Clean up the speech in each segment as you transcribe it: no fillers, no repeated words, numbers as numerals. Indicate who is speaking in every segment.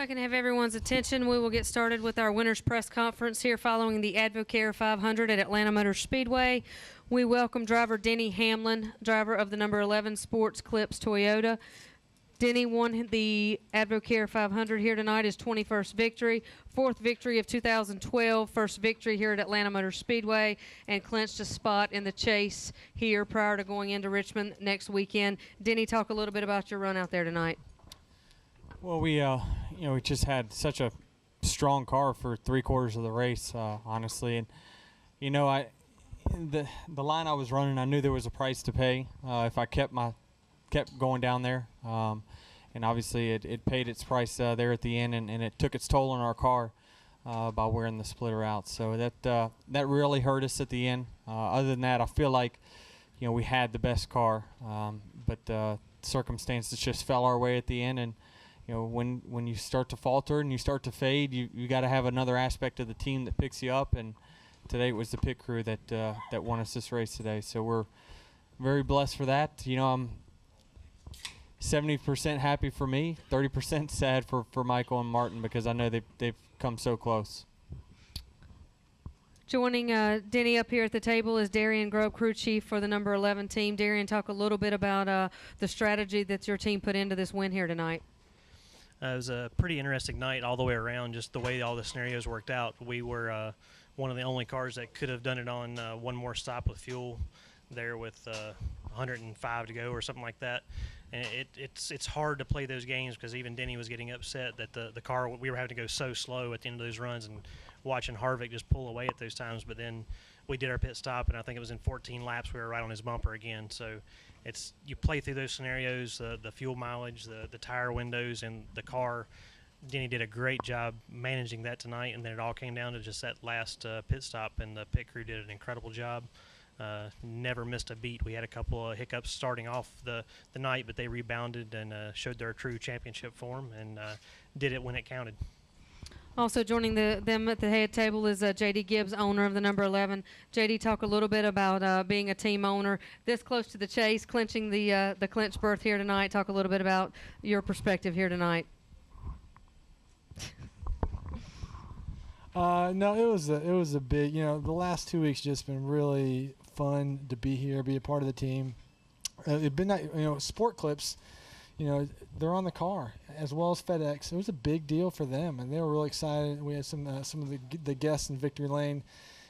Speaker 1: I can have everyone's attention. We will get started with our winners press conference here following the Advocare 500 at Atlanta Motor Speedway. We welcome driver Denny Hamlin, driver of the number 11 Sports Clips Toyota. Denny won the Advocare 500 here tonight, his 21st victory, fourth victory of 2012, first victory here at Atlanta Motor Speedway, and clinched a spot in the chase here prior to going into Richmond next weekend. Denny, talk a little bit about your run out there tonight.
Speaker 2: Well, we just had such a strong car for 3/4 of the race, honestly, and the line I was running, I knew there was a price to pay if I kept going down there, and obviously it paid its price there at the end, and it took its toll on our car by wearing the splitter out. So that really hurt us at the end. Other than that, I feel like we had the best car, but circumstances just fell our way at the end, and when you start to falter and you start to fade, you got to have another aspect of the team that picks you up, and today it was the pit crew that won us this race today. So we're very blessed for that. I'm 70% happy for me, 30% sad for Michael and Martin, because I know they've come so close.
Speaker 1: Joining Denny up here at the table is Darian Grove, crew chief for the number 11 team. Darian, talk a little bit about the strategy that your team put into this win here tonight.
Speaker 3: It was a pretty interesting night all the way around, just the way all the scenarios worked out. We were one of the only cars that could have done it on one more stop with fuel there with 105 to go or something like that. And it's hard to play those games because even Denny was getting upset that the car, we were having to go so slow at the end of those runs, and watching Harvick just pull away at those times. But then we did our pit stop, and I think it was in 14 laps we were right on his bumper again. So you play through those scenarios, the fuel mileage, the tire windows, and the car. Denny did a great job managing that tonight, and then it all came down to just that last pit stop, and the pit crew did an incredible job. Never missed a beat. We had a couple of hiccups starting off the night, but they rebounded and showed their true championship form, and did it when it counted.
Speaker 1: Also joining them at the head table is J.D. Gibbs, owner of the number 11. J.D., talk a little bit about being a team owner this close to the chase, clinching the clinch berth here tonight. Talk a little bit about your perspective here tonight.
Speaker 4: No, it was a big. The last 2 weeks just been really fun to be here, be a part of the team. It's been Sport Clips. They're on the car as well as FedEx. It was a big deal for them, and they were really excited. We had some of the guests in Victory Lane.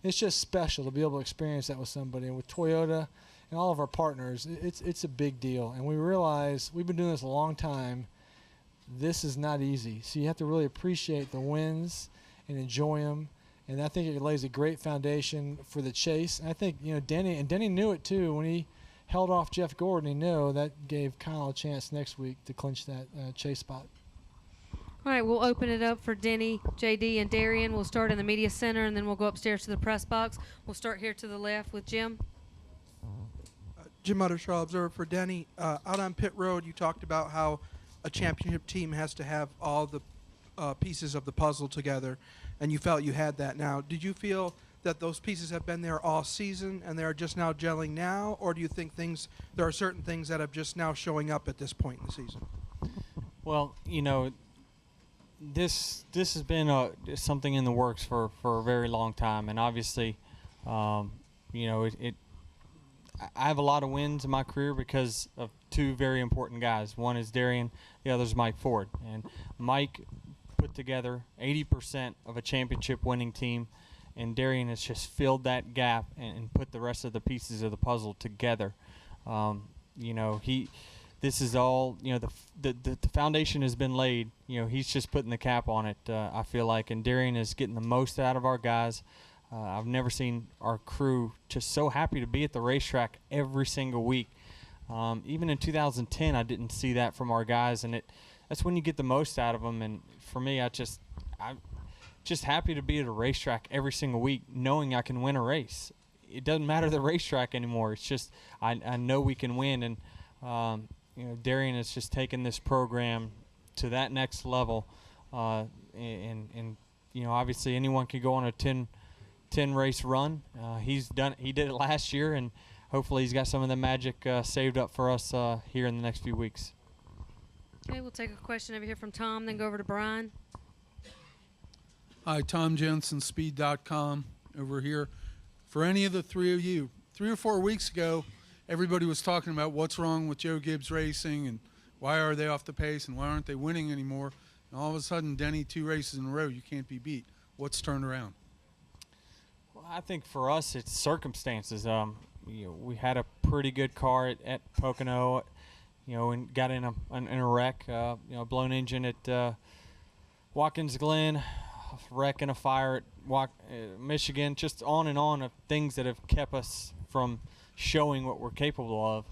Speaker 4: It's just special to be able to experience that with somebody. And with Toyota and all of our partners, it's a big deal. And we realize we've been doing this a long time. This is not easy. So you have to really appreciate the wins and enjoy them. And I think it lays a great foundation for the chase. And I think Denny knew it too when he held off Jeff Gordon. He knew that gave Kyle a chance next week to clinch that chase spot.
Speaker 1: All right, we'll open it up for Denny, JD, and Darian. We'll start in the media center, and then we'll go upstairs to the press box. We'll start here to the left with Jim.
Speaker 5: Jim Uttershaw, observer for Denny. Out on pit road, you talked about how a championship team has to have all the pieces of the puzzle together, and you felt you had that now. Did you feel that those pieces have been there all season and they're just now gelling now, or do you think there are certain things that are just now showing up at this point in the season?
Speaker 2: Well, this has been something in the works for a very long time, and obviously, I have a lot of wins in my career because of two very important guys. One is Darian, the other is Mike Ford, and Mike put together 80% of a championship winning team, and Darian has just filled that gap and put the rest of the pieces of the puzzle together. This is all, the foundation has been laid. He's just putting the cap on it, I feel like, and Darian is getting the most out of our guys. I've never seen our crew just so happy to be at the racetrack every single week. Even in 2010, I didn't see that from our guys, and that's when you get the most out of them. And for me, I'm just happy to be at a racetrack every single week, knowing I can win a race. It doesn't matter the racetrack anymore. It's just I know we can win, and Darian has just taken this program to that next level. And obviously anyone can go on a 10 race run. He did it last year, and hopefully he's got some of the magic saved up for us here in the next few weeks.
Speaker 1: Okay, we'll take a question over here from Tom, then go over to Brian.
Speaker 6: Hi, Tom Jensen, Speed.com over here. For any of the three of you, 3 or 4 weeks ago, everybody was talking about what's wrong with Joe Gibbs Racing and why are they off the pace and why aren't they winning anymore. And all of a sudden, Denny, 2 races in a row, you can't be beat. What's turned around?
Speaker 2: Well, I think for us, it's circumstances. We had a pretty good car at Pocono, and got in a wreck. Blown engine at Watkins Glen, wreck and a fire at Michigan. Just on and on of things that have kept us from showing what we're capable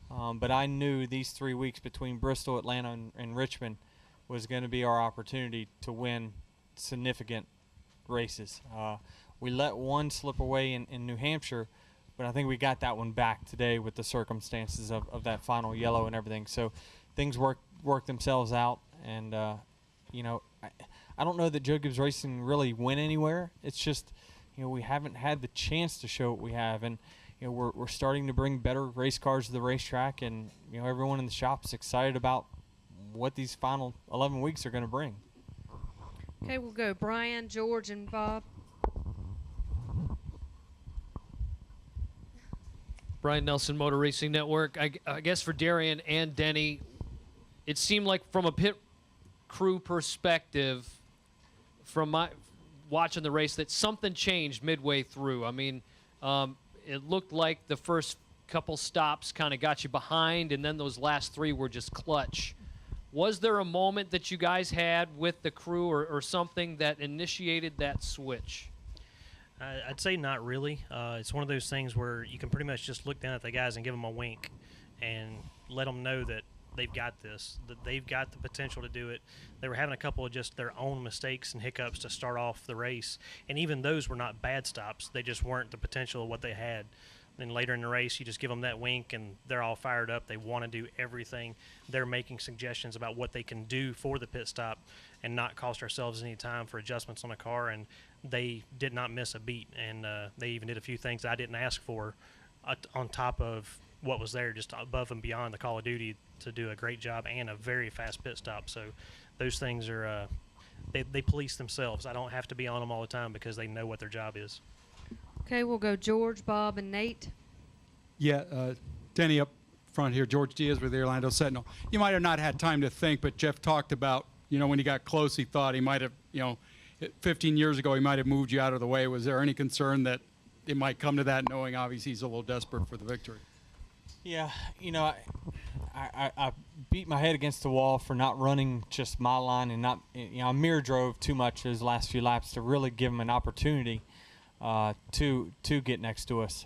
Speaker 2: of. But I knew these 3 weeks between Bristol, Atlanta, and Richmond was going to be our opportunity to win significant races. We let one slip away in New Hampshire, but I think we got that one back today with the circumstances of that final yellow and everything. So things work themselves out, and I don't know that Joe Gibbs Racing really went anywhere. It's just we haven't had the chance to show what we have, and we're starting to bring better race cars to the racetrack, and everyone in the shop is excited about what these final 11 weeks are going to bring.
Speaker 1: Okay, we'll go Brian, George, and Bob.
Speaker 7: Brian Nelson, Motor Racing Network. I guess for Darian and Denny, it seemed like from a pit crew perspective, from my watching the race, that something changed midway through. I mean, it looked like the first couple stops kind of got you behind, and then those last 3 were just clutch. Was there a moment that you guys had with the crew or something that initiated that switch?
Speaker 3: I'd say not really. It's one of those things where you can pretty much just look down at the guys and give them a wink and let them know that they've got this, that they've got the potential to do it. They were having a couple of just their own mistakes and hiccups to start off the race, and even those were not bad stops. They just weren't the potential of what they had. Then later in the race, you just give them that wink, and they're all fired up. They want to do everything. They're making suggestions about what they can do for the pit stop and not cost ourselves any time for adjustments on the car, and they did not miss a beat, and they even did a few things I didn't ask for on top of what was there, just above and beyond the Call of Duty, to do a great job and a very fast pit stop. So those things are they police themselves. I don't have to be on them all the time because they know what their job is.
Speaker 1: Okay, we'll go George, Bob, and Nate.
Speaker 8: Yeah, Denny up front here, George Diaz with the Orlando Sentinel. You might have not had time to think, but Jeff talked about, when he got close, he thought he might have, 15 years ago, he might have moved you out of the way. Was there any concern that it might come to that, knowing obviously he's a little desperate for the victory?
Speaker 2: Yeah, I beat my head against the wall for not running just my line and not, I mirror drove too much those last few laps to really give him an opportunity to get next to us.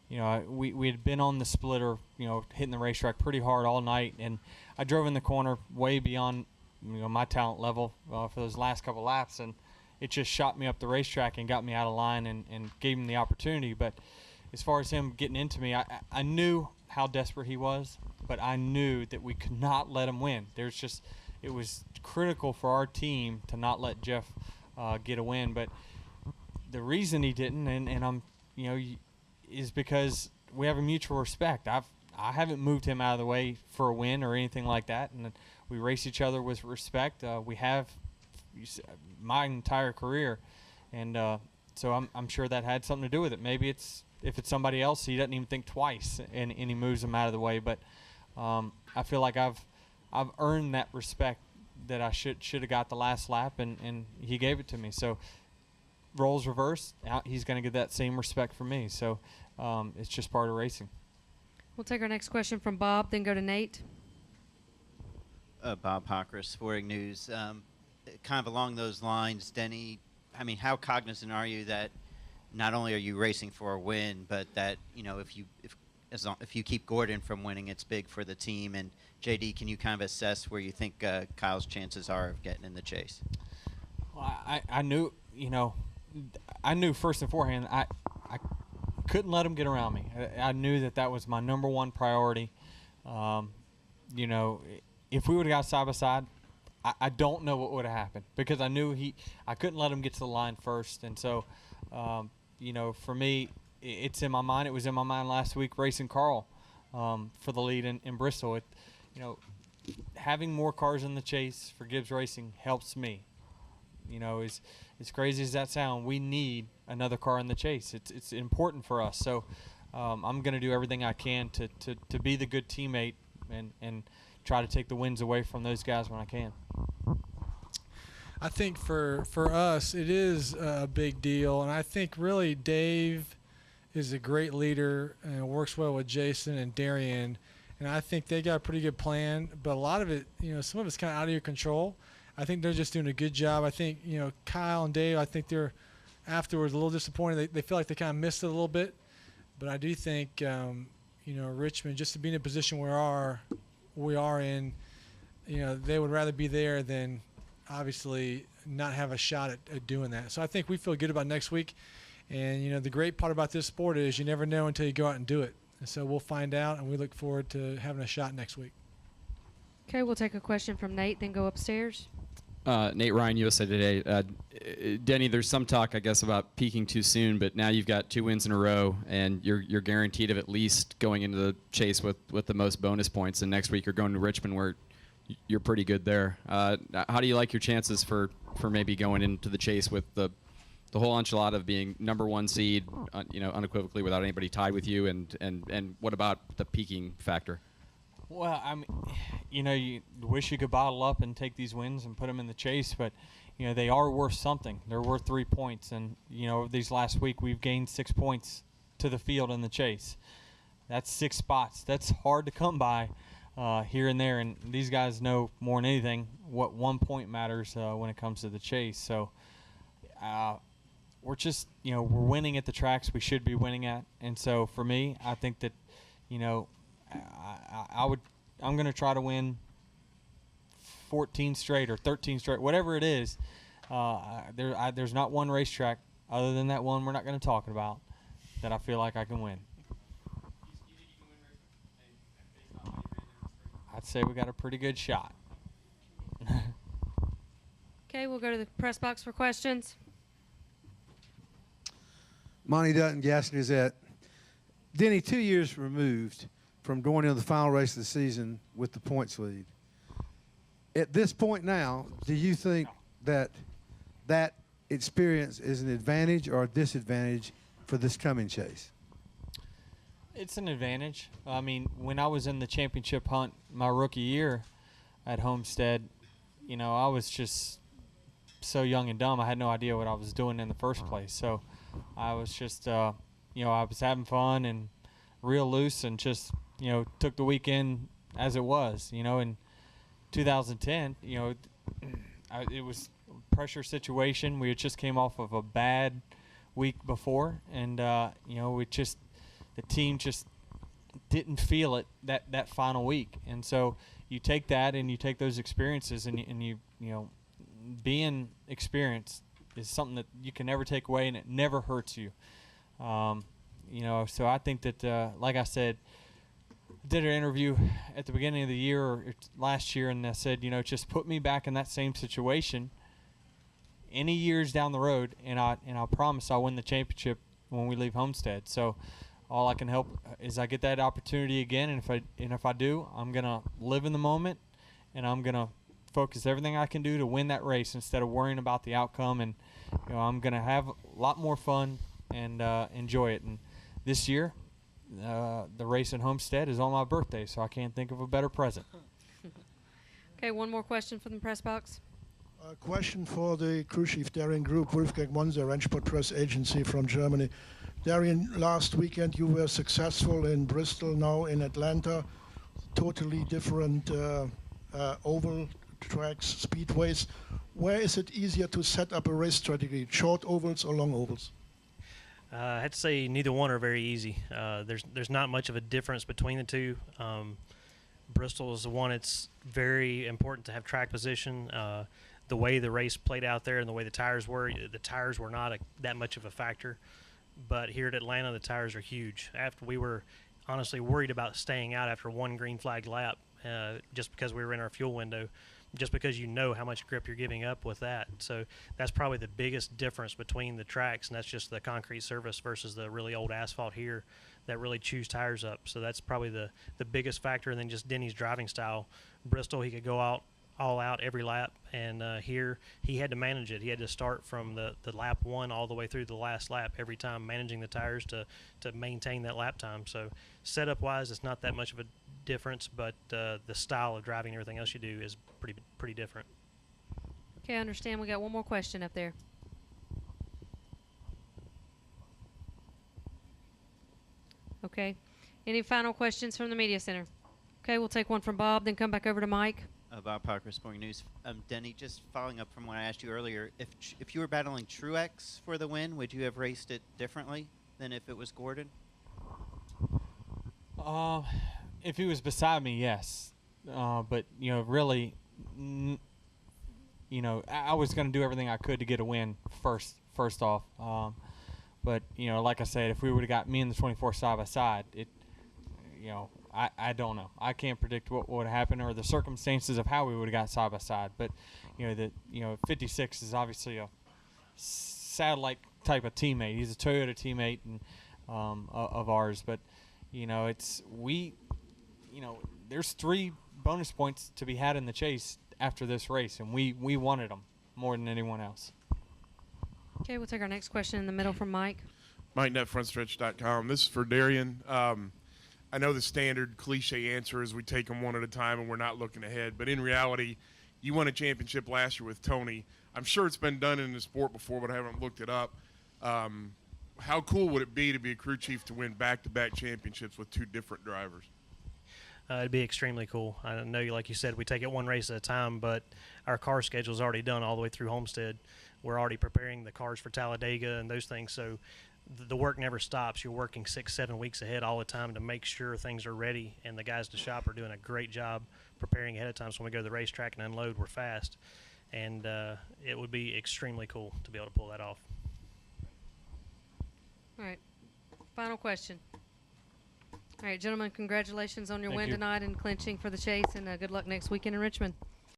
Speaker 2: We had been on the splitter, hitting the racetrack pretty hard all night, and I drove in the corner way beyond, my talent level for those last couple laps, and it just shot me up the racetrack and got me out of line and gave him the opportunity. But as far as him getting into me, I knew how desperate he was, but I knew that we could not let him win. It was critical for our team to not let Jeff get a win. But the reason he didn't, and I'm, is because we have a mutual respect. I haven't moved him out of the way for a win or anything like that, and we race each other with respect. We have my entire career, and so I'm sure that had something to do with it. Maybe if it's somebody else, he doesn't even think twice, and he moves them out of the way. But I feel like I've earned that respect that I should have got the last lap, and he gave it to me. So roles reversed, he's going to get that same respect from me. So it's just part of racing.
Speaker 1: We'll take our next question from Bob, then go to Nate.
Speaker 9: Bob Hocker, Sporting News. Kind of along those lines, Denny, how cognizant are you that not only are you racing for a win, but that, if you keep Gordon from winning, it's big for the team? And JD, can you kind of assess where you think Kyle's chances are of getting in the chase?
Speaker 2: Well, I knew, I knew first and forehand, I couldn't let him get around me. I knew that was my number one priority. If we would have got side by side, I don't know what would have happened, because I knew I couldn't let him get to the line first. And so, for me, it's in my mind. It was in my mind last week racing Carl for the lead in Bristol. having more cars in the chase for Gibbs Racing helps me. You know, as crazy as that sounds, we need another car in the chase. It's important for us. So I'm going to do everything I can to be the good teammate and try to take the wins away from those guys when I can.
Speaker 4: I think for us, it is a big deal, and I think really Dave is a great leader and works well with Jason and Darian, and I think they got a pretty good plan. But a lot of it, you know, some of it's kind of out of your control. I think they're just doing a good job. I think, you know, Kyle and Dave, I think they're afterwards a little disappointed. They feel like they kind of missed it a little bit, but I do think, you know, Richmond, just to be in a position we are in, you know, they would rather be there than obviously not have a shot at doing that. So I think we feel good about next week. And, you know, the great part about this sport is you never know until you go out and do it. And so we'll find out, and we look forward to having a shot next week.
Speaker 1: Okay, we'll take a question from Nate, then go upstairs.
Speaker 10: Nate Ryan, USA Today. Denny, there's some talk, I guess, about peaking too soon, but now you've got 2 wins in a row, and you're guaranteed of at least going into the chase with the most bonus points. And next week you're going to Richmond, where you're pretty good there. How do you like your chances for maybe going into the chase with the whole enchilada of being number 1 seed, you know, unequivocally without anybody tied with you, and what about the peaking factor?
Speaker 2: Well, I mean, you know, you wish you could bottle up and take these wins and put them in the chase, but, you know, they are worth something. They're worth 3 points. And, you know, these last week we've gained 6 points to the field in the chase. That's 6 spots. That's hard to come by here and there. And these guys know more than anything what 1 point matters when it comes to the chase. So we're just, you know, we're winning at the tracks we should be winning at. And so for me, I think that, you know, I'm going to try to win 14 straight or 13 straight, whatever it is. There's not one racetrack other than that one we're not going to talk about that I feel like I can win. I'd say we got a pretty good shot.
Speaker 1: Okay, we'll go to the press box for questions.
Speaker 11: Monty Dutton, Gas Gazette. Denny, 2 years removed from going into the final race of the season with the points lead. At this point now, do you think that experience is an advantage or a disadvantage for this coming chase?
Speaker 2: It's an advantage. I mean, when I was in the championship hunt my rookie year at Homestead, you know, I was just so young and dumb. I had no idea what I was doing in the first place. So I was just, you know, I was having fun and real loose and just, you know, took the weekend as it was. You know, in 2010, you know, it was a pressure situation. We had just came off of a bad week before, and you know, the team just didn't feel it that final week. And so you take that and you take those experiences and you know, being experienced is something that you can never take away, and it never hurts you. You know, so I think that, like I said, I did an interview at the beginning of the year or last year, and I said, you know, just put me back in that same situation any years down the road, and I promise I'll win the championship when we leave Homestead. So all I can help is I get that opportunity again, and if I do, I'm gonna live in the moment, and I'm gonna focus everything I can do to win that race instead of worrying about the outcome. And you know, I'm gonna have a lot more fun and enjoy it. And this year, the race in Homestead is on my birthday, so I can't think of a better present.
Speaker 1: Okay, one more question from the press box.
Speaker 12: A question for the crew chief, Darian Group, Wolfgang Monzer, Rennsport Press Agency from Germany. Darian, last weekend you were successful in Bristol, now in Atlanta. Totally different oval tracks, speedways. Where is it easier to set up a race strategy, short ovals or long ovals?
Speaker 3: I had to say neither one are very easy. There's not much of a difference between the two. Bristol is the one it's very important to have track position. The way the race played out there and the way the tires were not that much of a factor. But here at Atlanta, the tires are huge. After we were honestly worried about staying out after one green flag lap just because we were in our fuel window, just because you know how much grip you're giving up with that. So that's probably the biggest difference between the tracks, and that's just the concrete surface versus the really old asphalt here. that really chews tires up. So that's probably the biggest factor. And then just Denny's driving style. Bristol, he could go out all out every lap, and here he had to manage it. He had to start from the lap 1 all the way through the last lap every time, managing the tires to maintain that lap time. So setup wise, it's not that much of a difference, but the style of driving and everything else you do is pretty different.
Speaker 1: Okay, I understand. We got one more question up there. Okay. Any final questions from the media center? Okay, we'll take one from Bob, then come back over to Mike.
Speaker 9: Bob Parker, Sporting News. Denny, just following up from what I asked you earlier, if you were battling Truex for the win, would you have raced it differently than if it was Gordon?
Speaker 2: If he was beside me, yes. But, really, I was going to do everything I could to get a win first off. But, like I said, if we would have got me and the 24 side by side, I don't know. I can't predict what would happen or the circumstances of how we would have got side by side. But 56 is obviously a satellite type of teammate. He's a Toyota teammate and of ours. But there's 3 bonus points to be had in the chase after this race, and we wanted them more than anyone else.
Speaker 1: Okay, we'll take our next question in the middle from Mike.
Speaker 13: MikeNetFrontstretch.com. This is for Darian. I know the standard cliche answer is we take them one at a time and we're not looking ahead. But in reality, you won a championship last year with Tony. I'm sure it's been done in the sport before, but I haven't looked it up. How cool would it be to be a crew chief to win back-to-back championships with 2 different drivers?
Speaker 3: It'd be extremely cool. I know, like you said, we take it one race at a time, but our car schedule is already done all the way through Homestead. We're already preparing the cars for Talladega and those things. So the work never stops. You're working 6-7 weeks ahead all the time to make sure things are ready, and the guys at the shop are doing a great job preparing ahead of time. So when we go to the racetrack and unload, we're fast, and it would be extremely cool to be able to pull that off.
Speaker 1: All right, final question. All right, gentlemen, congratulations on your
Speaker 2: Thank
Speaker 1: win
Speaker 2: you.
Speaker 1: tonight and clinching for the chase, and good luck next weekend in Richmond.